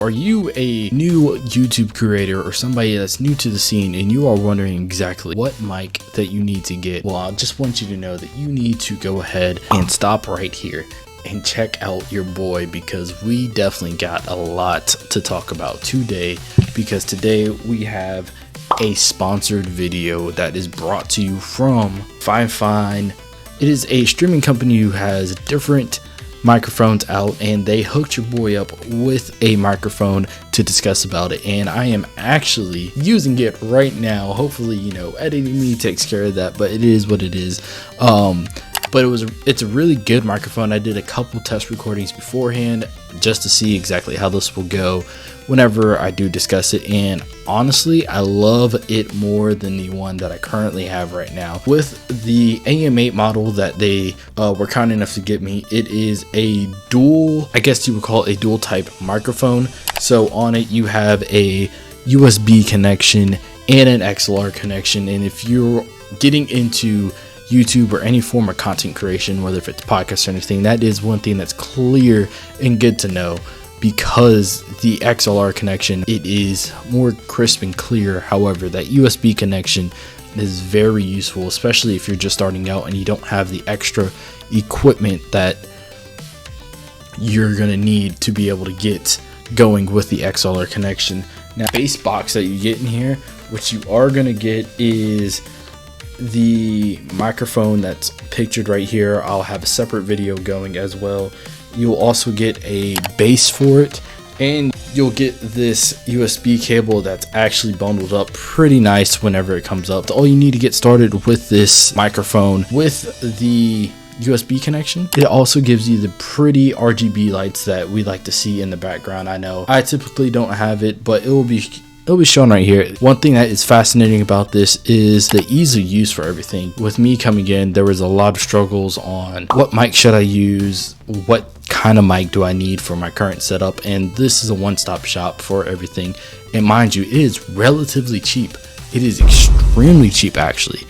Are you a new YouTube creator or somebody that's new to the scene and you are wondering exactly what mic that you need to get? Well, I just want you to know that you need to go ahead and stop right here and check out your boy, because we definitely got a lot to talk about today, because today we have a sponsored video that is brought to you from Finefine. It is a streaming company who has different microphones out, and they hooked your boy up with a microphone to discuss about it, and I am actually using it right now. Hopefully, editing me takes care of that, but it is what it is. But it's a really good microphone. I did a couple test recordings beforehand just to see exactly how this will go whenever I do discuss it, and honestly I love it more than the one that I currently have right now. With the AM8 model that they were kind enough to get me, it is a dual, I guess you would call it a dual type microphone. So on it you have a USB connection and an XLR connection, and if you're getting into YouTube or any form of content creation, whether if it's podcasts or anything, that is one thing that's clear and good to know, because the XLR connection, it is more crisp and clear. However, that USB connection is very useful, especially if you're just starting out and you don't have the extra equipment that you're gonna need to be able to get going with the XLR connection. Now, base box that you get in here, what you are gonna get is the microphone that's pictured right here. I'll have a separate video going as well. You'll also get a base for it, and you'll get this USB cable that's actually bundled up pretty nice whenever it comes up. All you need to get started with this microphone with the USB connection, it also gives you the pretty RGB lights that we like to see in the background. I know I typically don't have it, but it'll be shown right here. One thing that is fascinating about this is the ease of use for everything. With me coming in, there was a lot of struggles on what mic should I use, what kind of mic do I need for my current setup, and this is a one-stop shop for everything. And mind you, it is relatively cheap. It is extremely cheap actually,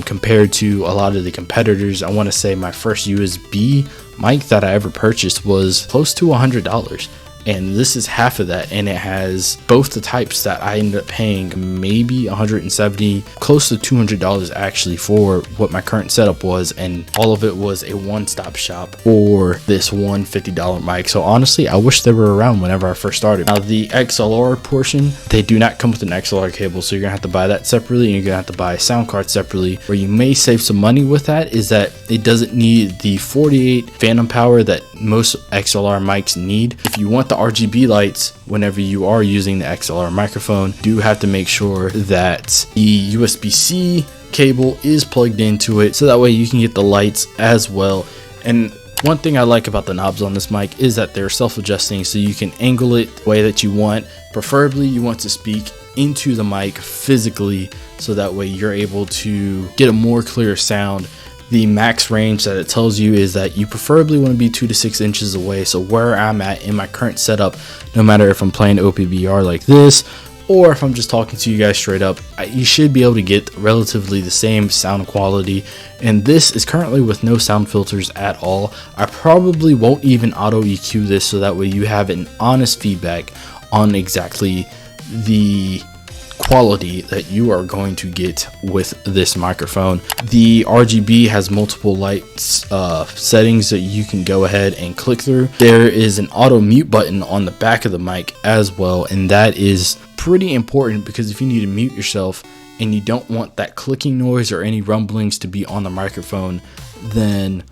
compared to a lot of the competitors. I want to say my first USB mic that I ever purchased was close to $100. And this is half of that, and it has both the types that I ended up paying maybe $170, close to $200 actually for what my current setup was, and all of it was a one-stop shop for this one $50 mic. So honestly, I wish they were around whenever I first started. Now, the XLR portion, they do not come with an XLR cable, so you're gonna have to buy that separately, and you're gonna have to buy a sound card separately. Where you may save some money with that is that it doesn't need the 48 phantom power that most XLR mics need. If you want the RGB lights whenever you are using the XLR microphone, do have to make sure that the USB-C cable is plugged into it, so that way you can get the lights as well. And one thing I like about the knobs on this mic is that they're self-adjusting, so you can angle it the way that you want. Preferably you want to speak into the mic physically, so that way you're able to get a more clear sound. The max range that it tells you is that you preferably want to be 2 to 6 inches away. So where I'm at in my current setup, no matter if I'm playing OPBR like this, or if I'm just talking to you guys straight up, you should be able to get relatively the same sound quality. And this is currently with no sound filters at all. I probably won't even auto EQ this, so that way you have an honest feedback on exactly the quality that you are going to get with this microphone. The RGB has multiple lights settings that you can go ahead and click through. There is an auto mute button on the back of the mic as well, and that is pretty important, because if you need to mute yourself and you don't want that clicking noise or any rumblings to be on the microphone, then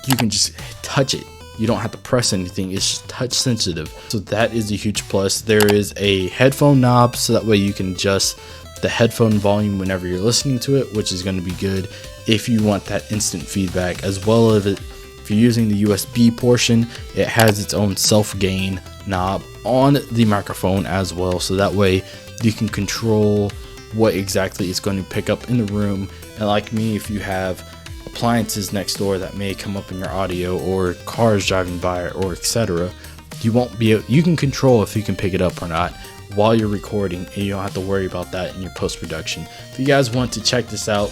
you can just touch it. You don't have to press anything, it's just touch sensitive. So that is a huge plus. There is a headphone knob, so that way you can adjust the headphone volume whenever you're listening to it, which is going to be good if you want that instant feedback. As well as if you're using the USB portion, it has its own self gain knob on the microphone as well, so that way you can control what exactly it's going to pick up in the room. And like me, if you have appliances next door that may come up in your audio, or cars driving by, or etc., you can control if you can pick it up or not while you're recording, and you don't have to worry about that in your post-production. If you guys want to check this out,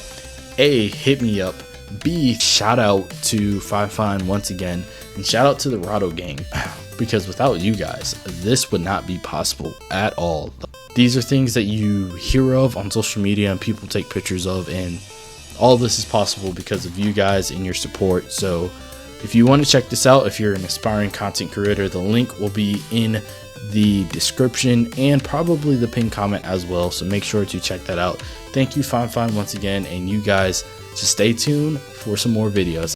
A, hit me up, B, shout out to Finefine once again, and shout out to the PawRado gang, because without you guys, this would not be possible at all. These are things that you hear of on social media and people take pictures of, and all this is possible because of you guys and your support. So if you want to check this out, if you're an aspiring content creator, the link will be in the description and probably the pinned comment as well. So make sure to check that out. Thank you, Finefine, once again, and you guys just stay tuned for some more videos.